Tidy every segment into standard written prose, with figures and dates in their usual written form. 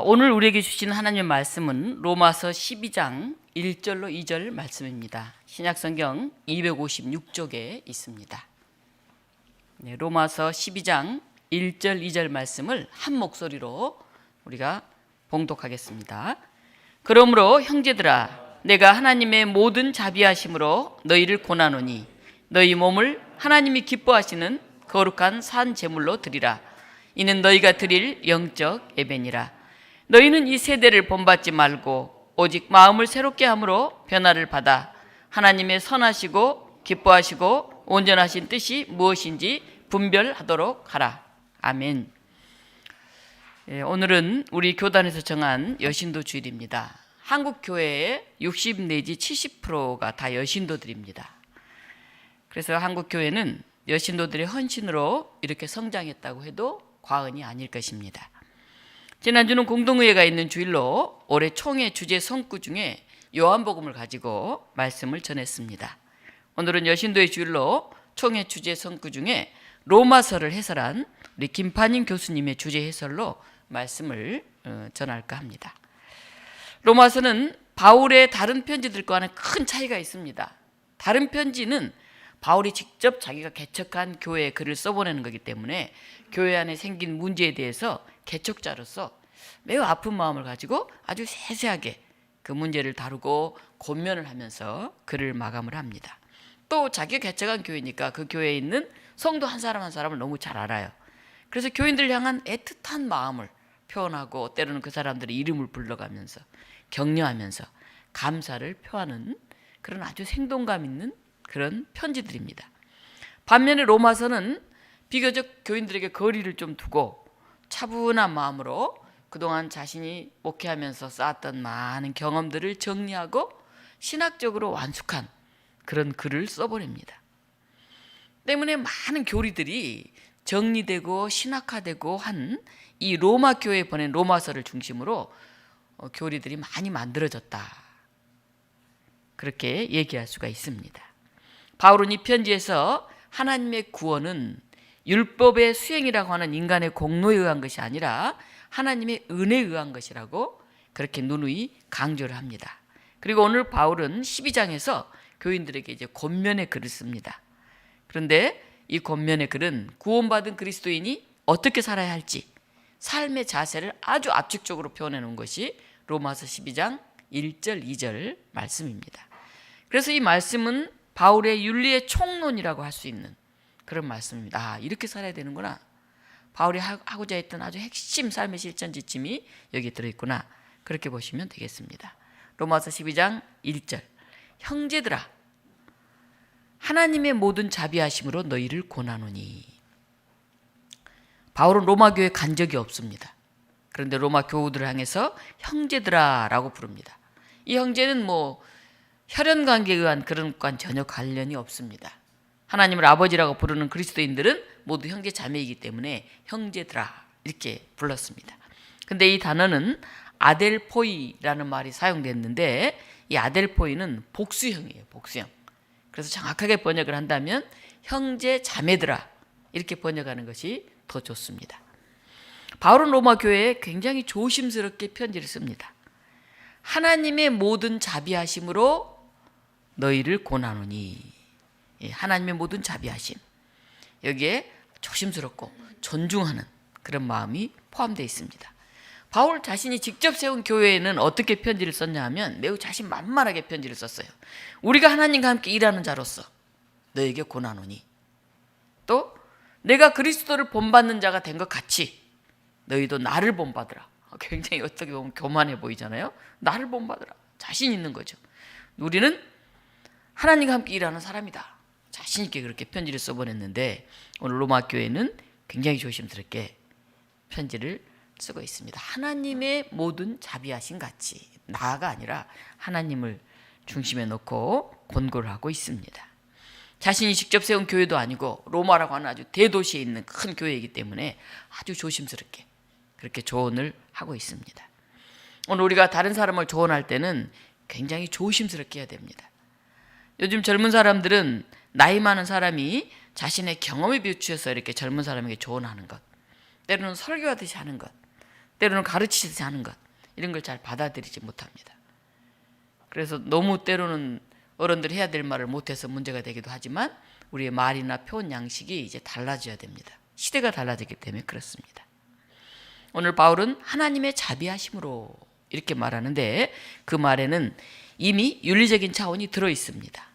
오늘 우리에게 주신 하나님의 말씀은 로마서 12장 1절로 2절 말씀입니다. 신약성경 256쪽에 있습니다. 네, 로마서 12장 1절 2절 말씀을 한 목소리로 우리가 봉독하겠습니다. 그러므로 형제들아, 내가 하나님의 모든 자비하심으로 너희를 권하노니 너희 몸을 하나님이 기뻐하시는 거룩한 산 제물로 드리라. 이는 너희가 드릴 영적 예배니라. 너희는 이 세대를 본받지 말고 오직 마음을 새롭게 함으로 변화를 받아 하나님의 선하시고 기뻐하시고 온전하신 뜻이 무엇인지 분별하도록 하라. 아멘. 오늘은 우리 교단에서 정한 여신도 주일입니다. 한국 교회의 60 내지 70%가 다 여신도들입니다. 그래서 한국 교회는 여신도들의 헌신으로 이렇게 성장했다고 해도 과언이 아닐 것입니다. 지난주는 공동의회가 있는 주일로 올해 총회 주제 성구 중에 요한복음을 가지고 말씀을 전했습니다. 오늘은 여신도의 주일로 총회 주제 성구 중에 로마서를 해설한 우리 김판임 교수님의 주제 해설로 말씀을 전할까 합니다. 로마서는 바울의 다른 편지들과는 큰 차이가 있습니다. 다른 편지는 바울이 직접 자기가 개척한 교회에 글을 써보내는 거기 때문에 교회 안에 생긴 문제에 대해서 개척자로서 매우 아픈 마음을 가지고 아주 세세하게 그 문제를 다루고 권면을 하면서 글을 마감을 합니다. 또 자기가 개척한 교회니까 그 교회에 있는 성도 한 사람 한 사람을 너무 잘 알아요. 그래서 교인들을 향한 애틋한 마음을 표현하고 때로는 그 사람들의 이름을 불러가면서 격려하면서 감사를 표하는 그런 아주 생동감 있는 그런 편지들입니다. 반면에 로마서는 비교적 교인들에게 거리를 좀 두고 차분한 마음으로 그동안 자신이 목회하면서 쌓았던 많은 경험들을 정리하고 신학적으로 완숙한 그런 글을 써보냅니다. 때문에 많은 교리들이 정리되고 신학화되고 한 이 로마 교회에 보낸 로마서를 중심으로 교리들이 많이 만들어졌다. 그렇게 얘기할 수가 있습니다. 바울은 이 편지에서 하나님의 구원은 율법의 수행이라고 하는 인간의 공로에 의한 것이 아니라 하나님의 은혜에 의한 것이라고 그렇게 누누이 강조를 합니다. 그리고 오늘 바울은 12장에서 교인들에게 이제 권면의 글을 씁니다. 그런데 이 권면의 글은 구원받은 그리스도인이 어떻게 살아야 할지 삶의 자세를 아주 압축적으로 표현해 놓은 것이 로마서 12장 1절 2절 말씀입니다. 그래서 이 말씀은 바울의 윤리의 총론이라고 할 수 있는 그런 말씀입니다. 이렇게 살아야 되는구나. 바울이 하고자 했던 아주 핵심 삶의 실천 지침이 여기 들어있구나. 그렇게 보시면 되겠습니다. 로마서 12장 1절 형제들아, 하나님의 모든 자비하심으로 너희를 권하노니. 바울은 로마 교회에 간 적이 없습니다. 그런데 로마 교우들을 향해서 형제들아 라고 부릅니다. 이 형제는 혈연 관계에 의한 그런 것과는 전혀 관련이 없습니다. 하나님을 아버지라고 부르는 그리스도인들은 모두 형제 자매이기 때문에 형제들아 이렇게 불렀습니다. 근데 이 단어는 아델포이라는 말이 사용됐는데 이 아델포이는 복수형이에요. 복수형. 그래서 정확하게 번역을 한다면 형제 자매들아 이렇게 번역하는 것이 더 좋습니다. 바울은 로마 교회에 굉장히 조심스럽게 편지를 씁니다. 하나님의 모든 자비하심으로 너희를 권하노니. 하나님의 모든 자비하심. 여기에 조심스럽고 존중하는 그런 마음이 포함되어 있습니다. 바울 자신이 직접 세운 교회에는 어떻게 편지를 썼냐 하면 매우 자신만만하게 편지를 썼어요. 우리가 하나님과 함께 일하는 자로서 너에게 권하노니. 또 내가 그리스도를 본받는 자가 된 것 같이 너희도 나를 본받으라. 굉장히 어떻게 보면 교만해 보이잖아요. 나를 본받으라. 자신 있는 거죠. 우리는 하나님과 함께 일하는 사람이다. 자신 있게 그렇게 편지를 써보냈는데 오늘 로마 교회는 굉장히 조심스럽게 편지를 쓰고 있습니다. 하나님의 모든 자비하심 같이 나가 아니라 하나님을 중심에 놓고 권고를 하고 있습니다. 자신이 직접 세운 교회도 아니고 로마라고 하는 아주 대도시에 있는 큰 교회이기 때문에 아주 조심스럽게 그렇게 조언을 하고 있습니다. 오늘 우리가 다른 사람을 조언할 때는 굉장히 조심스럽게 해야 됩니다. 요즘 젊은 사람들은 나이 많은 사람이 자신의 경험에 비추어서 이렇게 젊은 사람에게 조언하는 것, 때로는 설교하듯이 하는 것, 때로는 가르치지 않은 것, 이런 걸 잘 받아들이지 못합니다. 그래서 너무 때로는 어른들이 해야 될 말을 못해서 문제가 되기도 하지만 우리의 말이나 표현 양식이 이제 달라져야 됩니다. 시대가 달라졌기 때문에 그렇습니다. 오늘 바울은 하나님의 자비하심으로 이렇게 말하는데 그 말에는 이미 윤리적인 차원이 들어 있습니다.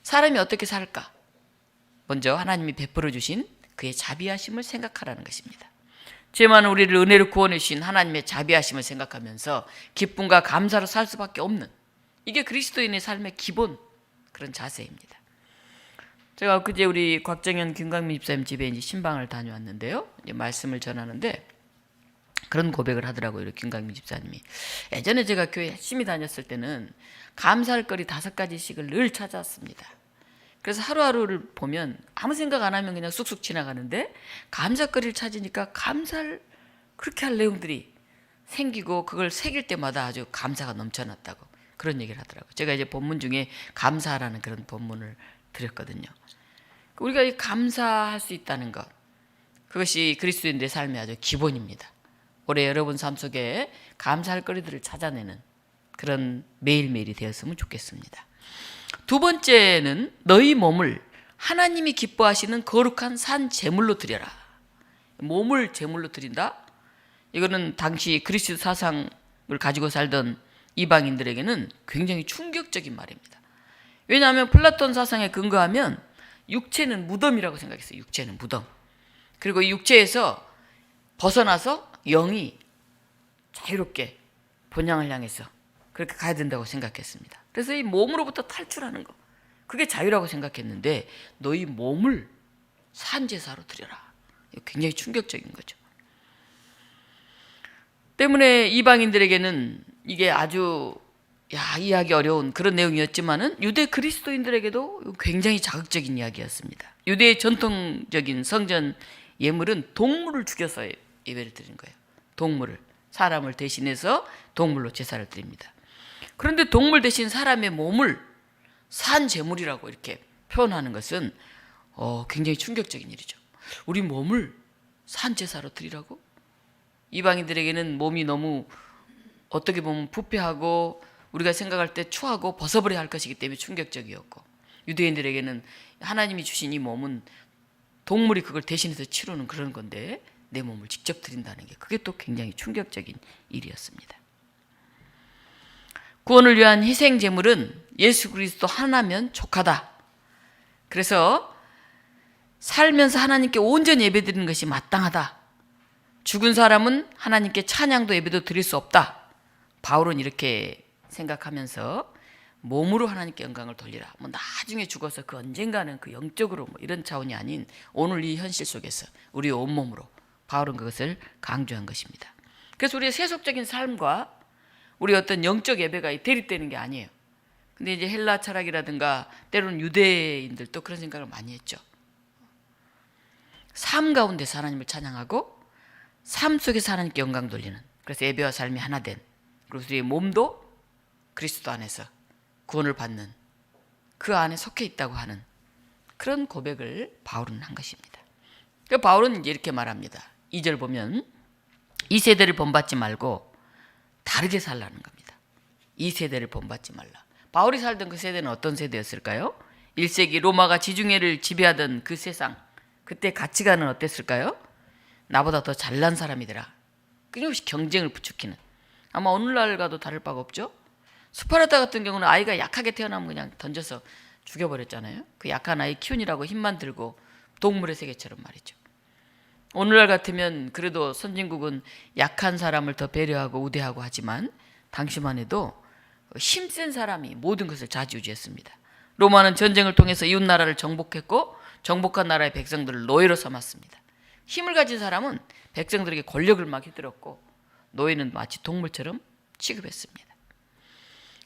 사람이 어떻게 살까? 먼저 하나님이 베풀어 주신 그의 자비하심을 생각하라는 것입니다. 죄 많은 우리를 은혜로 구원해 주신 하나님의 자비하심을 생각하면서 기쁨과 감사로 살 수밖에 없는, 이게 그리스도인의 삶의 기본 그런 자세입니다. 제가 그제 우리 곽정현 김광민 집사님 집에 이제 신방을 다녀왔는데요. 이제 말씀을 전하는데 그런 고백을 하더라고요. 우리 김광민 집사님이. 예전에 제가 교회 열심히 다녔을 때는 감사할 거리 5가지씩을 늘 찾았습니다. 그래서 하루하루를 보면 아무 생각 안 하면 그냥 쑥쑥 지나가는데 감사거리를 찾으니까 감사를 그렇게 할 내용들이 생기고 그걸 새길 때마다 아주 감사가 넘쳐났다고 그런 얘기를 하더라고요. 제가 이제 본문 중에 감사라는 그런 본문을 드렸거든요. 우리가 이 감사할 수 있다는 것, 그것이 그리스도인들의 삶의 아주 기본입니다. 올해 여러분 삶 속에 감사할 거리들을 찾아내는 그런 매일매일이 되었으면 좋겠습니다. 두 번째는 너희 몸을 하나님이 기뻐하시는 거룩한 산 제물로 드려라. 몸을 제물로 드린다? 이거는 당시 그리스도 사상을 가지고 살던 이방인들에게는 굉장히 충격적인 말입니다. 왜냐하면 플라톤 사상에 근거하면 육체는 무덤이라고 생각했어요. 육체는 무덤. 그리고 이 육체에서 벗어나서 영이 자유롭게 본향을 향해서 그렇게 가야 된다고 생각했습니다. 그래서 이 몸으로부터 탈출하는 거, 그게 자유라고 생각했는데 너희 몸을 산제사로 드려라. 굉장히 충격적인 거죠. 때문에 이방인들에게는 이게 아주 이해하기 어려운 그런 내용이었지만은 유대 그리스도인들에게도 굉장히 자극적인 이야기였습니다. 유대의 전통적인 성전 예물은 동물을 죽여서 예배를 드리는 거예요. 동물을, 사람을 대신해서 동물로 제사를 드립니다. 그런데 동물 대신 사람의 몸을 산 제물이라고 이렇게 표현하는 것은 굉장히 충격적인 일이죠. 우리 몸을 산 제사로 드리라고? 이방인들에게는 몸이 너무 어떻게 보면 부패하고 우리가 생각할 때 추하고 벗어버려야 할 것이기 때문에 충격적이었고, 유대인들에게는 하나님이 주신 이 몸은 동물이 그걸 대신해서 치르는 그런 건데 내 몸을 직접 드린다는 게 그게 또 굉장히 충격적인 일이었습니다. 구원을 위한 희생 제물은 예수 그리스도 하나면 족하다. 그래서 살면서 하나님께 온전히 예배드리는 것이 마땅하다. 죽은 사람은 하나님께 찬양도 예배도 드릴 수 없다. 바울은 이렇게 생각하면서 몸으로 하나님께 영광을 돌리라. 나중에 죽어서 그 언젠가는 그 영적으로 이런 차원이 아닌 오늘 이 현실 속에서 우리의 온몸으로 바울은 그것을 강조한 것입니다. 그래서 우리의 세속적인 삶과 우리 어떤 영적 예배가 대립되는 게 아니에요. 근데 이제 헬라 철학이라든가 때로는 유대인들도 그런 생각을 많이 했죠. 삶 가운데서 하나님을 찬양하고 삶 속에서 하나님께 영광 돌리는, 그래서 예배와 삶이 하나 된, 그리고 우리의 몸도 그리스도 안에서 구원을 받는 그 안에 속해 있다고 하는 그런 고백을 바울은 한 것입니다. 그러니까 바울은 이제 이렇게 말합니다. 2절 보면 이 세대를 본받지 말고 다르게 살라는 겁니다. 이 세대를 본받지 말라. 바울이 살던 그 세대는 어떤 세대였을까요? 1세기 로마가 지중해를 지배하던 그 세상, 그때 가치관은 어땠을까요? 나보다 더 잘난 사람이더라. 끊임없이 경쟁을 부추기는, 아마 오늘날과도 다를 바가 없죠. 스파르타 같은 경우는 아이가 약하게 태어나면 그냥 던져서 죽여버렸잖아요. 그 약한 아이 키우느라고 힘만 들고 동물의 세계처럼 말이죠. 오늘날 같으면 그래도 선진국은 약한 사람을 더 배려하고 우대하고 하지만 당시만 해도 힘센 사람이 모든 것을 좌지우지했습니다. 로마는 전쟁을 통해서 이웃 나라를 정복했고 정복한 나라의 백성들을 노예로 삼았습니다. 힘을 가진 사람은 백성들에게 권력을 막 휘둘렀고 노예는 마치 동물처럼 취급했습니다.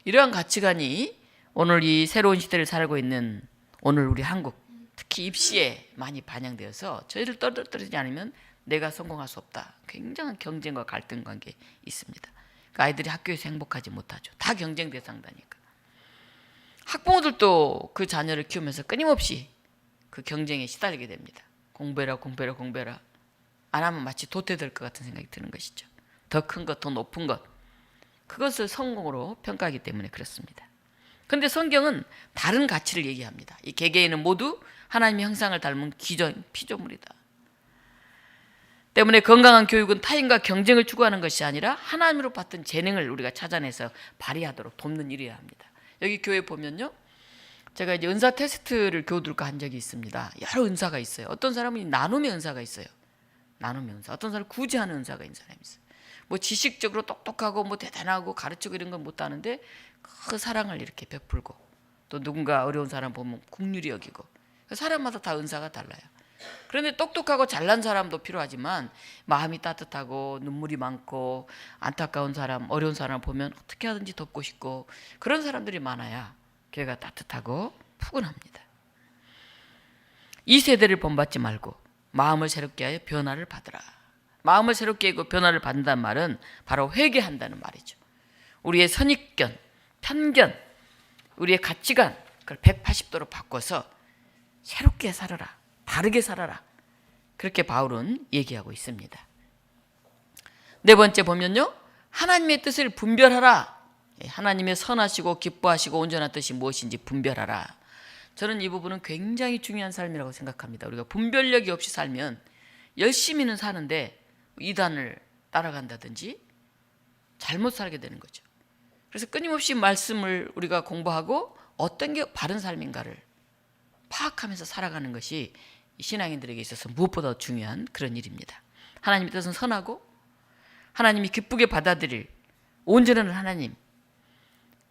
이러한 가치관이 오늘 이 새로운 시대를 살고 있는 오늘 우리 한국, 특히 입시에 많이 반영되어서 저희를 떨어뜨리지 않으면 내가 성공할 수 없다. 굉장한 경쟁과 갈등 관계에 있습니다. 그 아이들이 학교에서 행복하지 못하죠. 다 경쟁 대상이니까. 학부모들도 그 자녀를 키우면서 끊임없이 그 경쟁에 시달리게 됩니다. 공부해라. 안 하면 마치 도태될 것 같은 생각이 드는 것이죠. 더 큰 것, 더 높은 것, 그것을 성공으로 평가하기 때문에 그렇습니다. 그런데 성경은 다른 가치를 얘기합니다. 이 개개인은 모두 하나님의 형상을 닮은 피조물이다. 때문에 건강한 교육은 타인과 경쟁을 추구하는 것이 아니라 하나님으로 받은 재능을 우리가 찾아내서 발휘하도록 돕는 일이어야 합니다. 여기 교회 보면요, 제가 이제 은사 테스트를 교우들과 한 적이 있습니다. 여러 은사가 있어요. 어떤 사람은 나눔의 은사가 있어요. 나눔의 은사. 어떤 사람은 구제하는 은사가 있는 사람이 있어요. 뭐 지식적으로 똑똑하고 뭐 대단하고 가르치고 이런 건 못하는데 그 사랑을 이렇게 베풀고, 또 누군가 어려운 사람 보면 긍휼히 여기고, 사람마다 다 은사가 달라요. 그런데 똑똑하고 잘난 사람도 필요하지만 마음이 따뜻하고 눈물이 많고 안타까운 사람, 어려운 사람 보면 어떻게 하든지 돕고 싶고, 그런 사람들이 많아야 교회가 따뜻하고 푸근합니다. 이 세대를 본받지 말고 마음을 새롭게 하여 변화를 받으라. 마음을 새롭게 하고 변화를 받는다는 말은 바로 회개한다는 말이죠. 우리의 선입견, 편견, 우리의 가치관, 그걸 180도로 바꿔서 새롭게 살아라, 바르게 살아라, 그렇게 바울은 얘기하고 있습니다. 네 번째 보면요, 하나님의 뜻을 분별하라. 하나님의 선하시고 기뻐하시고 온전한 뜻이 무엇인지 분별하라. 저는 이 부분은 굉장히 중요한 삶이라고 생각합니다. 우리가 분별력이 없이 살면 열심히는 사는데 이단을 따라간다든지 잘못 살게 되는 거죠. 그래서 끊임없이 말씀을 우리가 공부하고 어떤 게 바른 삶인가를 파악하면서 살아가는 것이 신앙인들에게 있어서 무엇보다 중요한 그런 일입니다. 하나님의 뜻은 선하고 하나님이 기쁘게 받아들일 온전한 하나님,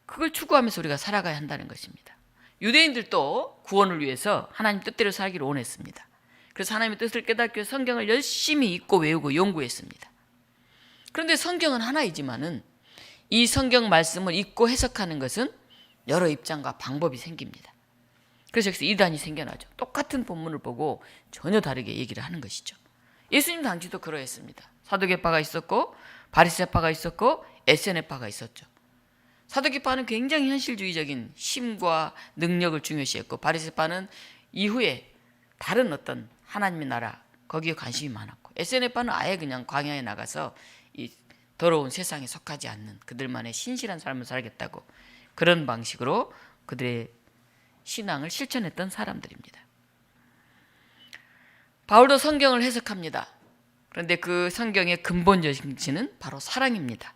그걸 추구하면서 우리가 살아가야 한다는 것입니다. 유대인들도 구원을 위해서 하나님 뜻대로 살기를 원했습니다. 그래서 하나님의 뜻을 깨닫기 위해 성경을 열심히 읽고 외우고 연구했습니다. 그런데 성경은 하나이지만은 이 성경 말씀을 읽고 해석하는 것은 여러 입장과 방법이 생깁니다. 그래서 여기서 이단이 생겨나죠. 똑같은 본문을 보고 전혀 다르게 얘기를 하는 것이죠. 예수님 당시도 그러했습니다. 사두개파가 있었고 바리새파가 있었고 에세네파가 있었죠. 사두개파는 굉장히 현실주의적인 힘과 능력을 중요시했고, 바리새파는 이후에 다른 어떤 하나님의 나라, 거기에 관심이 많았고, 에세네파는 아예 그냥 광야에 나가서 이 더러운 세상에 속하지 않는 그들만의 신실한 삶을 살겠다고, 그런 방식으로 그들의 신앙을 실천했던 사람들입니다. 바울도 성경을 해석합니다. 그런데 그 성경의 근본적 정신은 바로 사랑입니다.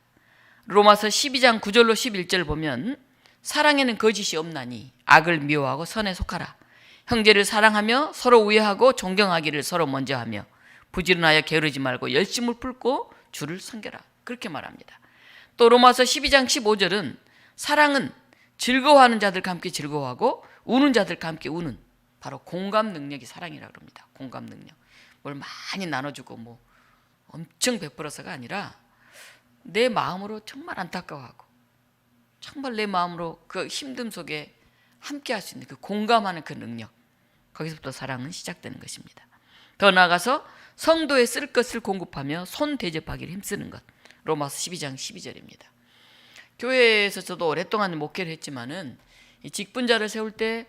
로마서 12장 9절로 11절 보면, 사랑에는 거짓이 없나니 악을 미워하고 선에 속하라. 형제를 사랑하며 서로 우애하고 존경하기를 서로 먼저 하며 부지런하여 게으르지 말고 열심을 품고 주를 섬겨라. 그렇게 말합니다. 또 로마서 12장 15절은 사랑은 즐거워하는 자들과 함께 즐거워하고 우는 자들과 함께 우는, 바로 공감 능력이 사랑이라고 합니다. 공감 능력. 뭘 많이 나눠주고 뭐 엄청 베풀어서가 아니라 내 마음으로 정말 안타까워하고 정말 내 마음으로 그 힘듦 속에 함께 할 수 있는 그 공감하는 그 능력, 거기서부터 사랑은 시작되는 것입니다. 더 나아가서 성도에 쓸 것을 공급하며 손 대접하기를 힘쓰는 것, 로마서 12장 12절입니다. 교회에서 저도 오랫동안 목회를 했지만은 이 직분자를 세울 때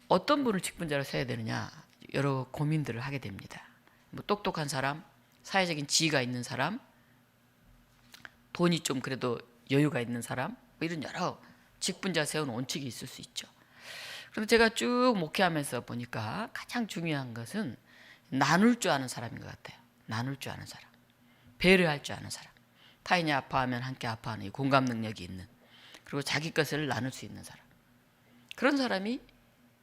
어떤 분을 직분자로 세워야 되느냐, 여러 고민들을 하게 됩니다. 뭐 똑똑한 사람, 사회적인 지위가 있는 사람, 돈이 좀 그래도 여유가 있는 사람, 뭐 이런 여러 직분자 세우는 원칙이 있을 수 있죠. 그런데 제가 쭉 목회하면서 보니까 가장 중요한 것은 나눌 줄 아는 사람인 것 같아요. 나눌 줄 아는 사람, 배려할 줄 아는 사람, 타인이 아파하면 함께 아파하는 이 공감 능력이 있는, 그리고 자기 것을 나눌 수 있는 사람, 그런 사람이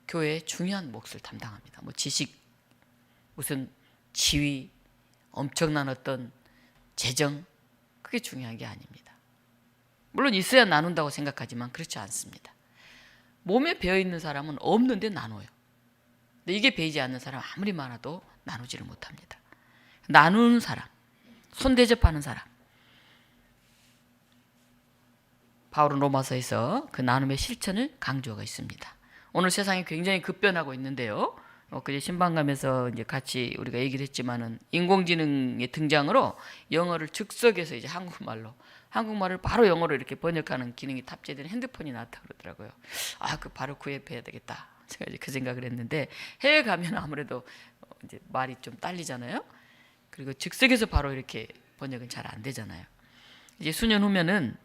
교회의 중요한 몫을 담당합니다. 뭐 지식, 무슨 지위, 엄청난 어떤 재정, 그게 중요한 게 아닙니다. 물론 있어야 나눈다고 생각하지만 그렇지 않습니다. 몸에 배어있는 사람은 없는데 나눠요. 근데 이게 배이지 않는 사람 아무리 많아도 나누지를 못합니다. 나누는 사람, 손대접하는 사람, 바울은 로마서에서 그 나눔의 실천을 강조하고 있습니다. 오늘 세상이 굉장히 급변하고 있는데요. 그제 신방감에서 이제 같이 우리가 얘기를 했지만은 인공지능의 등장으로 영어를 즉석에서 이제 한국말을 바로 영어로 이렇게 번역하는 기능이 탑재된 핸드폰이 나왔다 그러더라고요. 그 바로 구입해야 되겠다. 제가 이제 그 생각을 했는데, 해외 가면 아무래도 이제 말이 좀 딸리잖아요. 그리고 즉석에서 바로 이렇게 번역은 잘 안 되잖아요. 이제 수년 후면은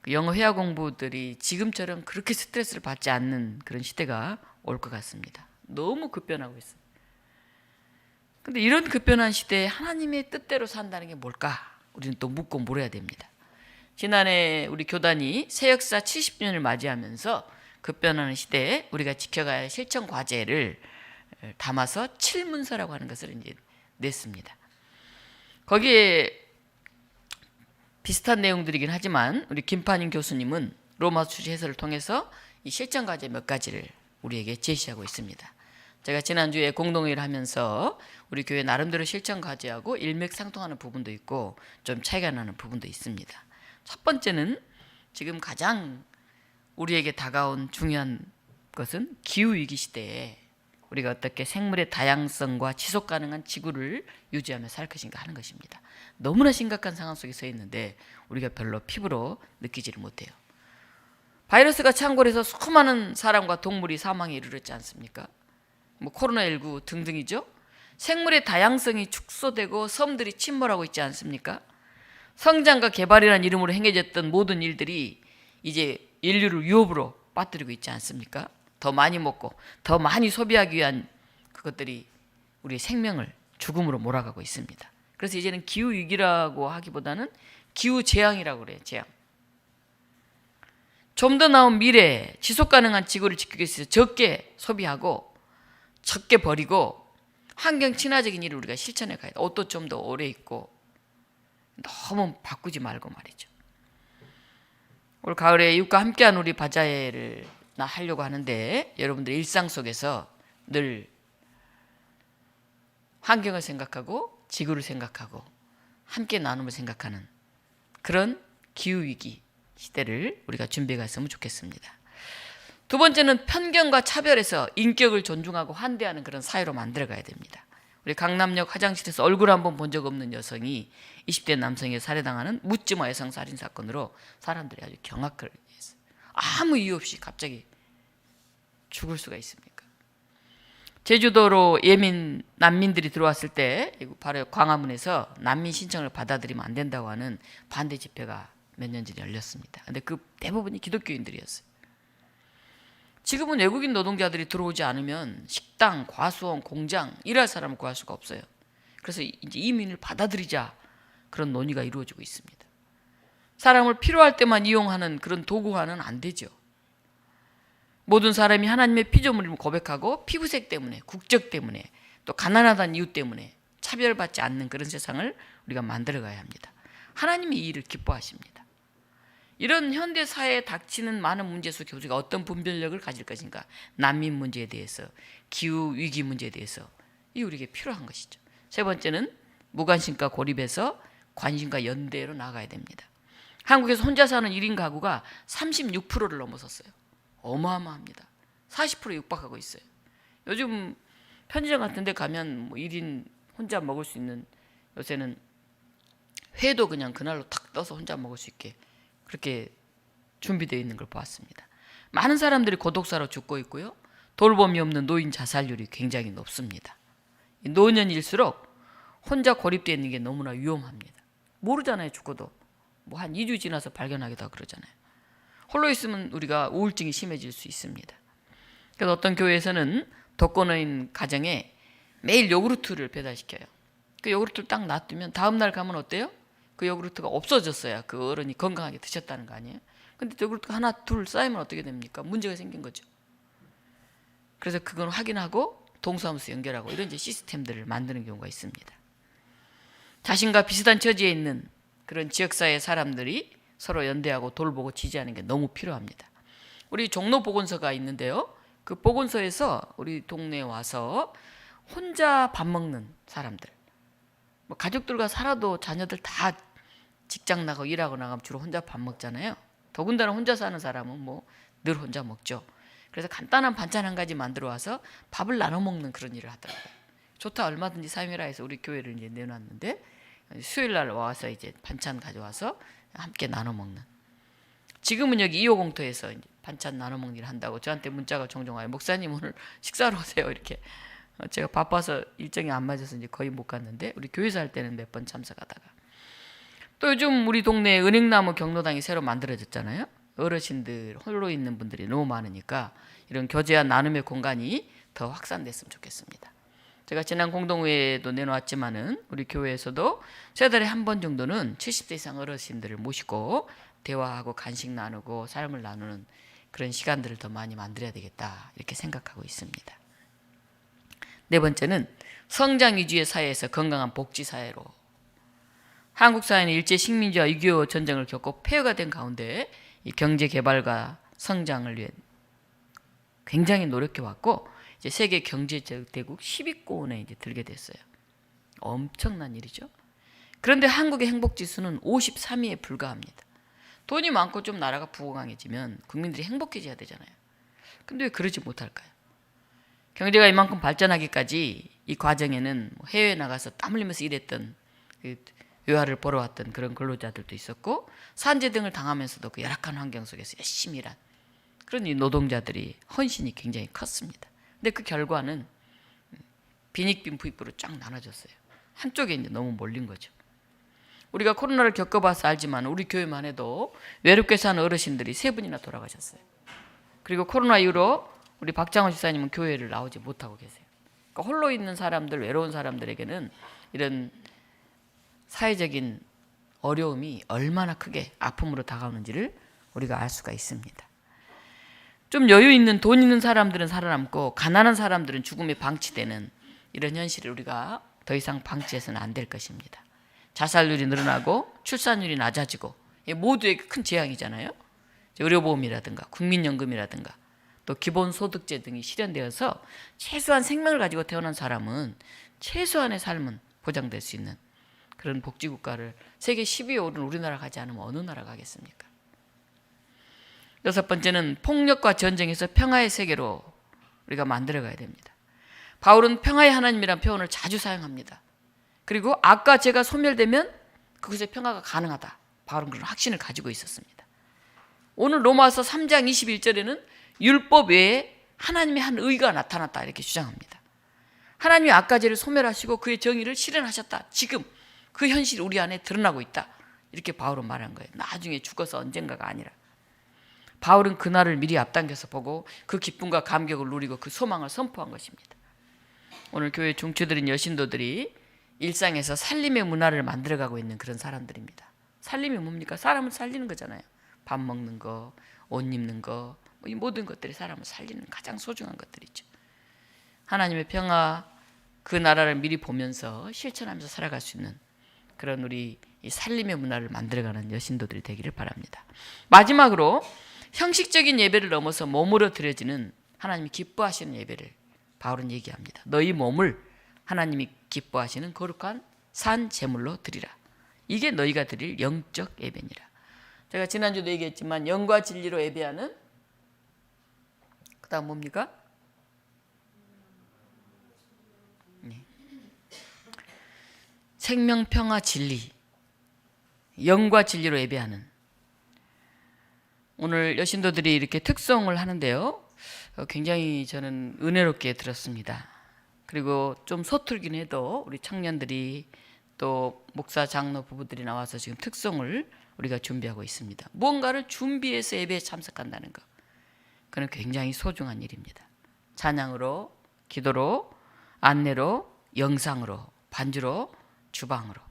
그 영어 회화 공부들이 지금처럼 그렇게 스트레스를 받지 않는 그런 시대가 올 것 같습니다. 너무 급변하고 있어요. 근데 이런 급변한 시대에 하나님의 뜻대로 산다는 게 뭘까? 우리는 또 묻고 물어야 됩니다. 지난해 우리 교단이 새 역사 70주년을 맞이하면서 급변하는 시대에 우리가 지켜가야 할 실천 과제를 담아서 7문서라고 하는 것을 이제 냈습니다. 거기에 비슷한 내용들이긴 하지만 우리 김판인 교수님은 로마서 주제 해설을 통해서 이 실천 과제 몇 가지를 우리에게 제시하고 있습니다. 제가 지난주에 공동회의를 하면서 우리 교회 나름대로 실천 과제하고 일맥상통하는 부분도 있고 좀 차이가 나는 부분도 있습니다. 첫 번째는 지금 가장 우리에게 다가온 중요한 것은 기후위기 시대에 우리가 어떻게 생물의 다양성과 지속 가능한 지구를 유지하며 살 것인가 하는 것입니다. 너무나 심각한 상황 속에 서 있는데 우리가 별로 피부로 느끼지를 못해요. 바이러스가 창궐해서 수많은 사람과 동물이 사망에 이르렀지 않습니까? 코로나19 등등이죠. 생물의 다양성이 축소되고 섬들이 침몰하고 있지 않습니까? 성장과 개발이라는 이름으로 행해졌던 모든 일들이 이제 인류를 위협으로 빠뜨리고 있지 않습니까? 더 많이 먹고 더 많이 소비하기 위한 그것들이 우리의 생명을 죽음으로 몰아가고 있습니다. 그래서 이제는 기후위기라고 하기보다는 기후재앙이라고 그래요. 재앙. 좀 더 나은 미래에 지속가능한 지구를 지키기 위해서 적게 소비하고 적게 버리고 환경 친화적인 일을 우리가 실천해 가야 돼. 옷도 좀 더 오래 입고 너무 바꾸지 말고 말이죠. 올 가을에 이웃과 함께한 우리 바자회를 하려고 하는데 여러분들 일상 속에서 늘 환경을 생각하고 지구를 생각하고 함께 나눔을 생각하는 그런 기후위기 시대를 우리가 준비해 갔으면 좋겠습니다. 두 번째는 편견과 차별에서 인격을 존중하고 환대하는 그런 사회로 만들어가야 됩니다. 우리 강남역 화장실에서 얼굴 한번 본 적 없는 여성이 20대 남성에게 살해당하는 묻지마 여성 살인 사건으로 사람들이 아주 경악을 했어요. 아무 이유 없이 갑자기 죽을 수가 있습니까? 제주도로 예민 난민들이 들어왔을 때 바로 광화문에서 난민 신청을 받아들이면 안 된다고 하는 반대 집회가 몇 년 전에 열렸습니다. 근데 그 대부분이 기독교인들이었어요. 지금은 외국인 노동자들이 들어오지 않으면 식당, 과수원, 공장 일할 사람을 구할 수가 없어요. 그래서 이제 이민을 받아들이자 그런 논의가 이루어지고 있습니다. 사람을 필요할 때만 이용하는 그런 도구화는 안 되죠. 모든 사람이 하나님의 피조물임을 고백하고 피부색 때문에, 국적 때문에, 또 가난하다는 이유 때문에 차별받지 않는 그런 세상을 우리가 만들어가야 합니다. 하나님이 이 일을 기뻐하십니다. 이런 현대 사회에 닥치는 많은 문제 속에 우리가 어떤 분별력을 가질 것인가, 난민 문제에 대해서, 기후 위기 문제에 대해서 이 우리에게 필요한 것이죠. 세 번째는 무관심과 고립에서 관심과 연대로 나아가야 됩니다. 한국에서 혼자 사는 1인 가구가 36%를 넘어섰어요. 어마어마합니다. 40%에 육박하고 있어요. 요즘 편의점 같은 데 가면 1인 혼자 먹을 수 있는, 요새는 회도 그냥 그날로 탁 떠서 혼자 먹을 수 있게 그렇게 준비되어 있는 걸 보았습니다. 많은 사람들이 고독사로 죽고 있고요. 돌봄이 없는 노인 자살률이 굉장히 높습니다. 노년일수록 혼자 고립되어 있는 게 너무나 위험합니다. 모르잖아요. 죽어도 한 2주 지나서 발견하기도 하고 그러잖아요. 홀로 있으면 우리가 우울증이 심해질 수 있습니다. 그래서 어떤 교회에서는 독거노인 가정에 매일 요구르트를 배달시켜요. 그 요구르트를 딱 놔두면 다음 날 가면 어때요? 그 요구르트가 없어졌어야 그 어른이 건강하게 드셨다는 거 아니에요? 근데 요구르트가 하나 둘 쌓이면 어떻게 됩니까? 문제가 생긴 거죠. 그래서 그건 확인하고 동사무소 연결하고 이런 이제 시스템들을 만드는 경우가 있습니다. 자신과 비슷한 처지에 있는 그런 지역사회 사람들이 서로 연대하고 돌보고 지지하는 게 너무 필요합니다. 우리 종로 보건소가 있는데요. 그 보건소에서 우리 동네에 와서 혼자 밥 먹는 사람들, 가족들과 살아도 자녀들 다 직장 나가고 일하고 나가면 주로 혼자 밥 먹잖아요. 더군다나 혼자 사는 사람은 늘 혼자 먹죠. 그래서 간단한 반찬 한 가지 만들어 와서 밥을 나눠 먹는 그런 일을 하더라고요. 좋다, 얼마든지 사용해라 해서 우리 교회를 이제 내놨는데 수요일 날 와서 이제 반찬 가져와서 함께 나눠 먹는. 지금은 여기 2호 공터에서 이제 반찬 나눠 먹는 일을 한다고 저한테 문자가 종종 와요. 목사님 오늘 식사로 오세요 이렇게. 제가 바빠서 일정이 안 맞아서 이제 거의 못 갔는데 우리 교회에서 할 때는 몇 번 참석하다가 또 요즘 우리 동네에 은행나무 경로당이 새로 만들어졌잖아요. 어르신들 홀로 있는 분들이 너무 많으니까 이런 교제와 나눔의 공간이 더 확산됐으면 좋겠습니다. 제가 지난 공동회에도 내놓았지만은 우리 교회에서도 세 달에 한 번 정도는 70세 이상 어르신들을 모시고 대화하고 간식 나누고 삶을 나누는 그런 시간들을 더 많이 만들어야 되겠다 이렇게 생각하고 있습니다. 네 번째는 성장 위주의 사회에서 건강한 복지 사회로. 한국 사회는 일제 식민지와 6.25 전쟁을 겪고 폐허가 된 가운데 이 경제 개발과 성장을 위해 굉장히 노력해 왔고 이제 세계 경제적 대국 10위권에 이제 들게 됐어요. 엄청난 일이죠. 그런데 한국의 행복 지수는 53위에 불과합니다. 돈이 많고 좀 나라가 부강해지면 국민들이 행복해져야 되잖아요. 근데 왜 그러지 못할까요? 경제가 이만큼 발전하기까지 이 과정에는 해외에 나가서 땀 흘리면서 일했던 외화를 보러 왔던 그런 근로자들도 있었고 산재 등을 당하면서도 그 열악한 환경 속에서 열심히 일한 그런 이 노동자들이 헌신이 굉장히 컸습니다. 근데 그 결과는 빈익빈 부익부로 쫙 나눠졌어요. 한쪽에 이제 너무 몰린 거죠. 우리가 코로나를 겪어봐서 알지만 우리 교회만 해도 외롭게 사는 어르신들이 3분이나 돌아가셨어요. 그리고 코로나 이후로 우리 박장원 집사님은 교회를 나오지 못하고 계세요. 그러니까 홀로 있는 사람들, 외로운 사람들에게는 이런 사회적인 어려움이 얼마나 크게 아픔으로 다가오는지를 우리가 알 수가 있습니다. 좀 여유 있는 돈 있는 사람들은 살아남고 가난한 사람들은 죽음에 방치되는 이런 현실을 우리가 더 이상 방치해서는 안 될 것입니다. 자살률이 늘어나고 출산율이 낮아지고 모두에게 큰 재앙이잖아요. 의료보험이라든가 국민연금이라든가 또 기본소득제 등이 실현되어서 최소한 생명을 가지고 태어난 사람은 최소한의 삶은 보장될 수 있는 그런 복지국가를 세계 10위에 오른 우리나라가 가지 않으면 어느 나라가 가겠습니까? 6번째는 폭력과 전쟁에서 평화의 세계로 우리가 만들어가야 됩니다. 바울은 평화의 하나님이라는 표현을 자주 사용합니다. 그리고 악과 죄가 소멸되면 그것에 평화가 가능하다. 바울은 그런 확신을 가지고 있었습니다. 오늘 로마서 3장 21절에는 율법 외에 하나님의 한 의가 나타났다 이렇게 주장합니다. 하나님이 악과 죄를 소멸하시고 그의 정의를 실현하셨다. 지금 그 현실이 우리 안에 드러나고 있다. 이렇게 바울은 말한 거예요. 나중에 죽어서 언젠가가 아니라. 바울은 그날을 미리 앞당겨서 보고 그 기쁨과 감격을 누리고 그 소망을 선포한 것입니다. 오늘 교회 중추들인 여신도들이 일상에서 살림의 문화를 만들어가고 있는 그런 사람들입니다. 살림이 뭡니까? 사람을 살리는 거잖아요. 밥 먹는 거, 옷 입는 거, 이 모든 것들이 사람을 살리는 가장 소중한 것들이죠. 하나님의 평화, 그 나라를 미리 보면서 실천하면서 살아갈 수 있는 그런 우리 이 살림의 문화를 만들어가는 여신도들이 되기를 바랍니다. 마지막으로 형식적인 예배를 넘어서 몸으로 드려지는 하나님이 기뻐하시는 예배를 바울은 얘기합니다. 너희 몸을 하나님이 기뻐하시는 거룩한 산 제물로 드리라. 이게 너희가 드릴 영적 예배니라. 제가 지난주도 얘기했지만 영과 진리로 예배하는 그 다음 뭡니까? 생명, 평화, 진리, 영과 진리로 예배하는 오늘 여신도들이 이렇게 특송을 하는데요. 굉장히 저는 은혜롭게 들었습니다. 그리고 좀 서툴긴 해도 우리 청년들이 또 목사 장로 부부들이 나와서 지금 특송을 우리가 준비하고 있습니다. 무언가를 준비해서 예배에 참석한다는 것, 그건 굉장히 소중한 일입니다. 찬양으로, 기도로, 안내로, 영상으로, 반주로, 주방으로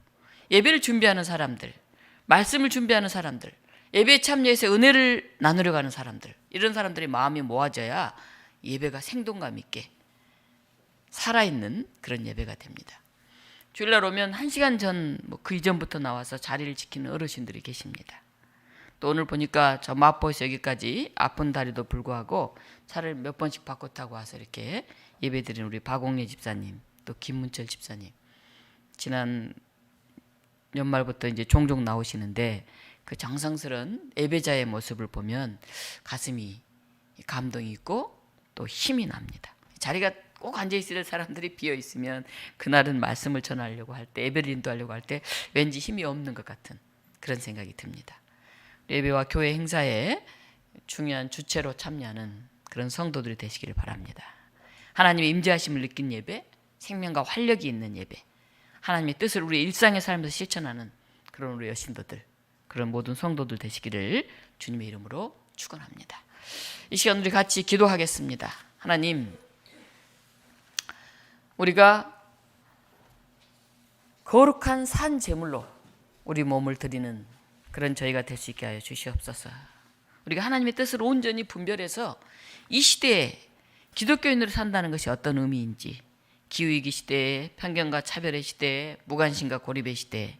예배를 준비하는 사람들, 말씀을 준비하는 사람들, 예배에 참여해서 은혜를 나누려 가는 사람들, 이런 사람들이 마음이 모아져야 예배가 생동감 있게 살아있는 그런 예배가 됩니다. 주일날 오면 1시간 전, 그 이전부터 나와서 자리를 지키는 어르신들이 계십니다. 또 오늘 보니까 저 마포에서 여기까지 아픈 다리도 불구하고 차를 몇 번씩 바꿔 타고 와서 이렇게 예배드리는 우리 박옥래 집사님, 또 김문철 집사님, 지난 연말부터 이제 종종 나오시는데 그 정성스러운 예배자의 모습을 보면 가슴이 감동이 있고 또 힘이 납니다. 자리가 꼭 앉아있을 사람들이 비어있으면 그날은 말씀을 전하려고 할 때, 예배를 인도하려고 할 때 왠지 힘이 없는 것 같은 그런 생각이 듭니다. 예배와 교회 행사에 중요한 주체로 참여하는 그런 성도들이 되시기를 바랍니다. 하나님의 임재하심을 느낀 예배, 생명과 활력이 있는 예배, 하나님의 뜻을 우리 일상의 삶에서 실천하는 그런 우리 여신도들, 그런 모든 성도들 되시기를 주님의 이름으로 축원합니다. 이 시간 우리 같이 기도하겠습니다. 하나님, 우리가 거룩한 산 제물로 우리 몸을 드리는 그런 저희가 될 수 있게 하여 주시옵소서. 우리가 하나님의 뜻을 온전히 분별해서 이 시대에 기독교인으로 산다는 것이 어떤 의미인지, 기후위기 시대에, 편견과 차별의 시대에, 무관심과 고립의 시대에,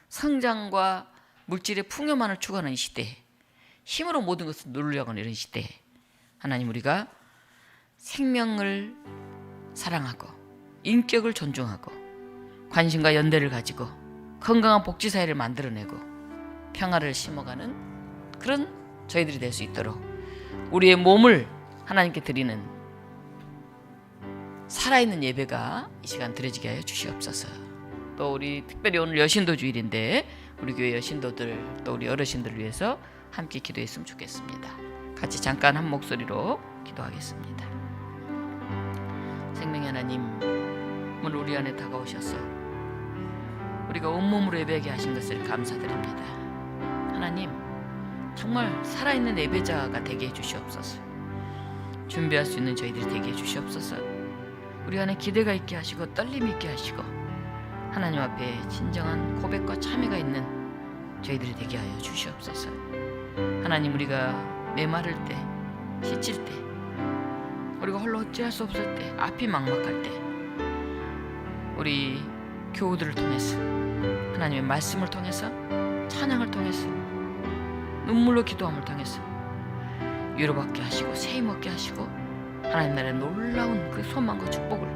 성장과 물질의 풍요만을 추구하는 이 시대에, 힘으로 모든 것을 누리려고 하는 이런 시대에 하나님, 우리가 생명을 사랑하고 인격을 존중하고 관심과 연대를 가지고 건강한 복지사회를 만들어내고 평화를 심어가는 그런 저희들이 될 수 있도록 우리의 몸을 하나님께 드리는 살아있는 예배가 이 시간 드려지게 하여 주시옵소서. 또 우리 특별히 오늘 여신도 주일인데 우리 교회 여신도들 또 우리 어르신들을 위해서 함께 기도했으면 좋겠습니다. 같이 잠깐 한 목소리로 기도하겠습니다. 생명의 하나님, 오늘 우리 안에 다가오셔서 우리가 온몸으로 예배하게 하신 것을 감사드립니다. 하나님, 정말 살아있는 예배자가 되게 해주시옵소서. 준비할 수 있는 저희들이 되게 해주시옵소서. 우리 안에 기대가 있게 하시고 떨림 있게 하시고 하나님 앞에 진정한 고백과 참회가 있는 저희들이 되게 하여 주시옵소서. 하나님, 우리가 메마를 때, 지칠 때, 우리가 홀로 어찌할 수 없을 때, 앞이 막막할 때 우리 교우들을 통해서 하나님의 말씀을 통해서 찬양을 통해서 눈물로 기도함을 통해서 위로받게 하시고 세임 얻게 하시고 하나님 나라의 놀라운 그 소망과 축복을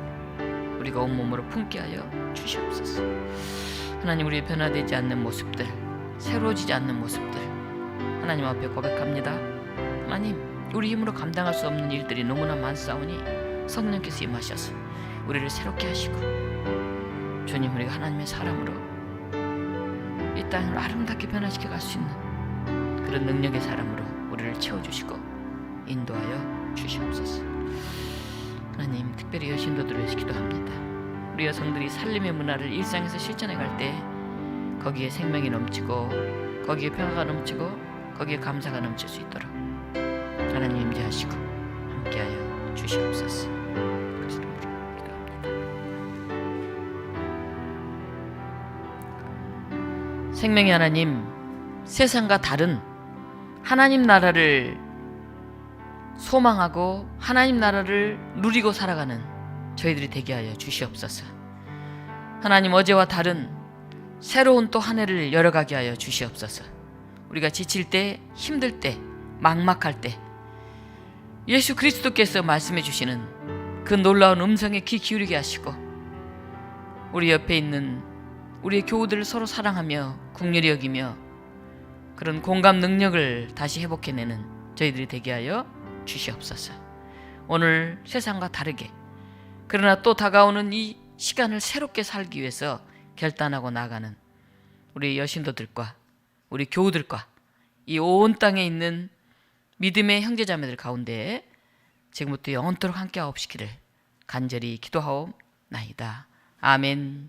우리가 온몸으로 품게 하여 주시옵소서. 하나님, 우리의 변화되지 않는 모습들, 새로워지지 않는 모습들 하나님 앞에 고백합니다. 하나님, 우리 힘으로 감당할 수 없는 일들이 너무나 많사오니 성령께서 임하셔서 우리를 새롭게 하시고 주님, 우리가 하나님의 사람으로 이 땅을 아름답게 변화시켜 갈 수 있는 그런 능력의 사람으로 우리를 채워주시고 인도하여 주시옵소서. 하나님, 특별히 여신도들을 위해서 기도합니다. 우리 여성들이 살림의 문화를 일상에서 실천해 갈 때 거기에 생명이 넘치고 거기에 평화가 넘치고 거기에 감사가 넘칠 수 있도록 하나님 임재하시고 함께하여 주시옵소서. 그리스도 이름으로 기도합니다. 생명의 하나님, 세상과 다른 하나님 나라를 소망하고 하나님 나라를 누리고 살아가는 저희들이 되게 하여 주시옵소서. 하나님, 어제와 다른 새로운 또 한 해를 열어가게 하여 주시옵소서. 우리가 지칠 때, 힘들 때, 막막할 때 예수 그리스도께서 말씀해 주시는 그 놀라운 음성에 귀 기울이게 하시고 우리 옆에 있는 우리의 교우들을 서로 사랑하며 긍휼히 여기며 그런 공감 능력을 다시 회복해내는 저희들이 되게 하여 주시옵소서. 오늘 세상과 다르게 그러나 또 다가오는 이 시간을 새롭게 살기 위해서 결단하고 나아가는 우리 여신도들과 우리 교우들과 이 온 땅에 있는 믿음의 형제자매들 가운데 지금부터 영원토록 함께 하옵시기를 간절히 기도하옵나이다. 아멘.